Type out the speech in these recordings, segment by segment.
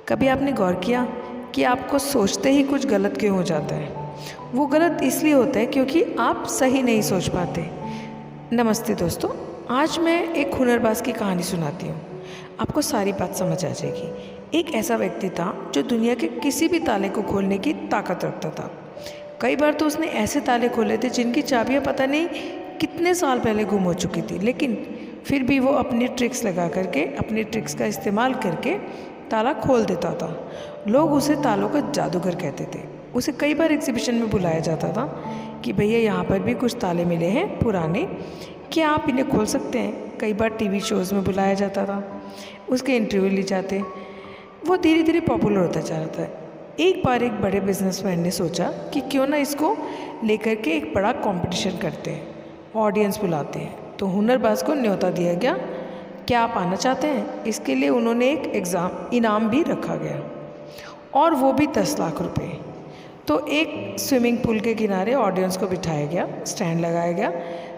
कभी आपने गौर किया कि आपको सोचते ही कुछ गलत क्यों हो जाता है? वो गलत इसलिए होता है क्योंकि आप सही नहीं सोच पाते। नमस्ते दोस्तों, आज मैं एक हुनरबाज की कहानी सुनाती हूँ। आपको सारी बात समझ आ जाएगी। एक ऐसा व्यक्ति था जो दुनिया के किसी भी ताले को खोलने की ताकत रखता था। कई बार तो उसने ऐसे ताले खोले थे जिनकी चाबियाँ पता नहीं कितने साल पहले गुम हो चुकी थी, लेकिन फिर भी वो अपने ट्रिक्स का इस्तेमाल करके ताला खोल देता था। लोग उसे तालों का जादूगर कहते थे। उसे कई बार एग्जीबिशन में बुलाया जाता था कि भैया यहाँ पर भी कुछ ताले मिले हैं पुराने, क्या आप इन्हें खोल सकते हैं? कई बार टीवी शोज़ में बुलाया जाता था, उसके इंटरव्यू लिए जाते। वो धीरे धीरे पॉपुलर होता जा रहा था। एक बार एक बड़े बिजनेसमैन ने सोचा कि क्यों ना इसको लेकर के एक बड़ा कंपटीशन करते हैं, ऑडियंस बुलाते हैं। तो हुनरबाज को न्योता दिया गया, क्या आप आना चाहते हैं? इसके लिए उन्होंने एक इनाम भी रखा गया, और वो भी 10 लाख रुपए। तो एक स्विमिंग पूल के किनारे ऑडियंस को बिठाया गया, स्टैंड लगाया गया,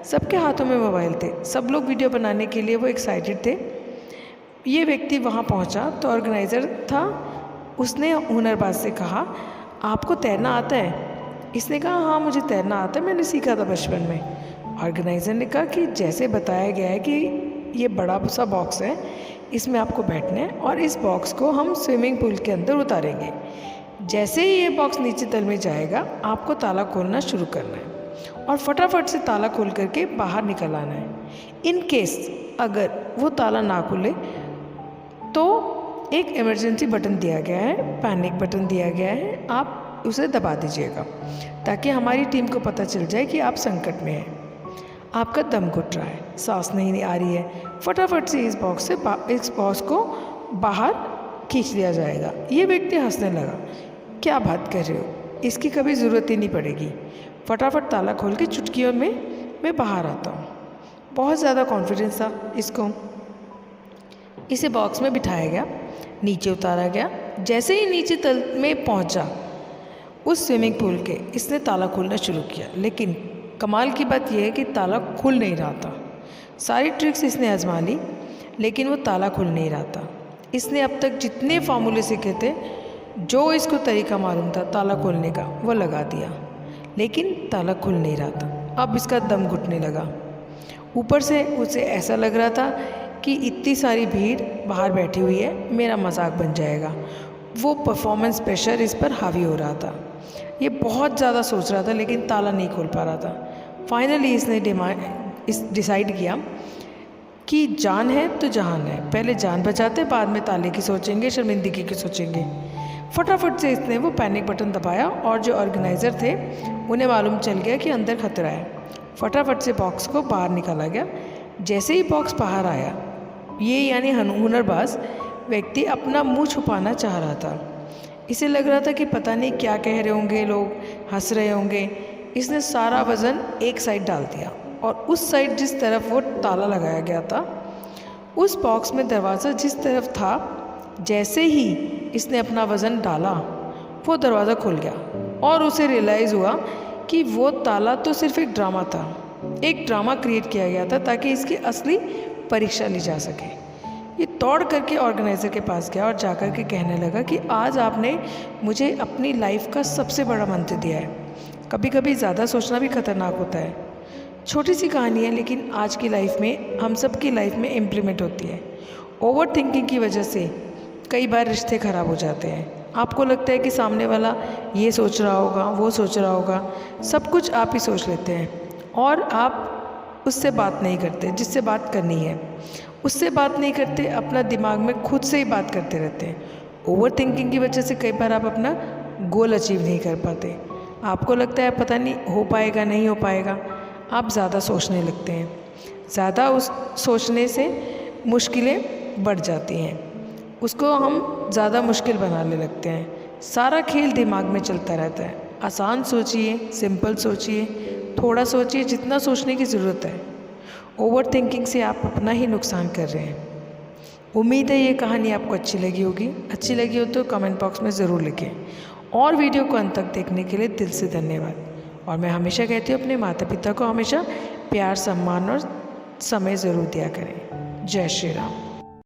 सबके हाथों में मोबाइल थे, सब लोग वीडियो बनाने के लिए वो एक्साइटेड थे। ये व्यक्ति वहाँ पहुँचा तो ऑर्गेनाइज़र था, उसने हुनरबाज से कहा, आपको तैरना आता है? इसने कहा, हाँ मुझे तैरना आता है, मैंने सीखा था बचपन में। ऑर्गेनाइज़र ने कहा कि जैसे बताया गया है कि ये बड़ा सा बॉक्स है, इसमें आपको बैठना है और इस बॉक्स को हम स्विमिंग पूल के अंदर उतारेंगे। जैसे ही ये बॉक्स नीचे तल में जाएगा, आपको ताला खोलना शुरू करना है और फटाफट से ताला खोल करके बाहर निकल आना है। इन केस अगर वो ताला ना खुले तो एक इमरजेंसी बटन दिया गया है, पैनिक बटन दिया गया है, आप उसे दबा दीजिएगा ताकि हमारी टीम को पता चल जाए कि आप संकट में हैं, आपका दम घुट रहा है, सांस नहीं आ रही है। फटाफट से इस बॉक्स को बाहर खींच लिया जाएगा। ये व्यक्ति हंसने लगा, क्या बात कर रहे हो, इसकी कभी ज़रूरत ही नहीं पड़ेगी। फटाफट ताला खोल के चुटकियों में मैं बाहर आता हूँ। बहुत ज़्यादा कॉन्फिडेंस था इसको। इसे बॉक्स में बिठाया गया, नीचे उतारा गया। जैसे ही नीचे तल में पहुँचा उस स्विमिंग पूल के, इसने ताला खोलना शुरू किया, लेकिन कमाल की बात यह है कि ताला खुल नहीं रहा था। सारी ट्रिक्स इसने आजमा ली, लेकिन वो ताला खुल नहीं रहा था। इसने अब तक जितने फार्मूले सीखे थे, जो इसको तरीका मालूम था ताला खोलने का, वो लगा दिया, लेकिन ताला खुल नहीं रहा था। अब इसका दम घुटने लगा। ऊपर से उसे ऐसा लग रहा था कि इतनी सारी भीड़ बाहर बैठी हुई है, मेरा मजाक बन जाएगा। वो परफॉर्मेंस प्रेशर इस पर हावी हो रहा था। ये बहुत ज़्यादा सोच रहा था, लेकिन ताला नहीं खोल पा रहा था। फाइनली इसने डिसाइड किया कि जान है तो जहान है, पहले जान बचाते, बाद में ताले की सोचेंगे, शर्मिंदगी की सोचेंगे। फटाफट से इसने वो पैनिक बटन दबाया और जो ऑर्गेनाइज़र थे उन्हें मालूम चल गया कि अंदर खतरा है। फटाफट से बॉक्स को बाहर निकाला गया। जैसे ही बॉक्स बाहर आया, ये यानी हुनरबाज व्यक्ति अपना मुंह छुपाना चाह रहा था। इसे लग रहा था कि पता नहीं क्या कह रहे होंगे लोग, हंस रहे होंगे। इसने सारा वज़न एक साइड डाल दिया और उस साइड जिस तरफ वो ताला लगाया गया था, उस बॉक्स में दरवाज़ा जिस तरफ था, जैसे ही इसने अपना वज़न डाला, वो दरवाज़ा खुल गया और उसे रियलाइज़ हुआ कि वो ताला तो सिर्फ एक ड्रामा था। एक ड्रामा क्रिएट किया गया था ताकि इसकी असली परीक्षा ली जा सके। ये दौड़ करके ऑर्गेनाइज़र के पास गया और जाकर के कहने लगा कि आज आपने मुझे अपनी लाइफ का सबसे बड़ा मंत्र दिया है। कभी कभी ज़्यादा सोचना भी खतरनाक होता है। छोटी सी कहानी है, लेकिन आज की लाइफ में, हम सब की लाइफ में इम्प्लीमेंट होती है। ओवर थिंकिंग की वजह से कई बार रिश्ते ख़राब हो जाते हैं। आपको लगता है कि सामने वाला ये सोच रहा होगा, वो सोच रहा होगा, सब कुछ आप ही सोच लेते हैं और आप उससे बात नहीं करते जिससे बात करनी है, उससे बात नहीं करते, अपना दिमाग में खुद से ही बात करते रहते हैं। ओवर थिंकिंग की वजह से कई बार आप अपना गोल अचीव नहीं कर पाते। आपको लगता है पता नहीं हो पाएगा, नहीं हो पाएगा, आप ज़्यादा सोचने लगते हैं। ज़्यादा उस सोचने से मुश्किलें बढ़ जाती हैं, उसको हम ज़्यादा मुश्किल बनाने लगते हैं। सारा खेल दिमाग में चलता रहता है। आसान सोचिए, सिंपल सोचिए, थोड़ा सोचिए, जितना सोचने की ज़रूरत है। ओवर थिंकिंग से आप अपना ही नुकसान कर रहे हैं। उम्मीद है ये कहानी आपको अच्छी लगी होगी। अच्छी लगी हो तो कमेंट बॉक्स में ज़रूर लिखें, और वीडियो को अंत तक देखने के लिए दिल से धन्यवाद। और मैं हमेशा कहती हूँ, अपने माता पिता को हमेशा प्यार, सम्मान और समय ज़रूर दिया करें। जय श्री राम।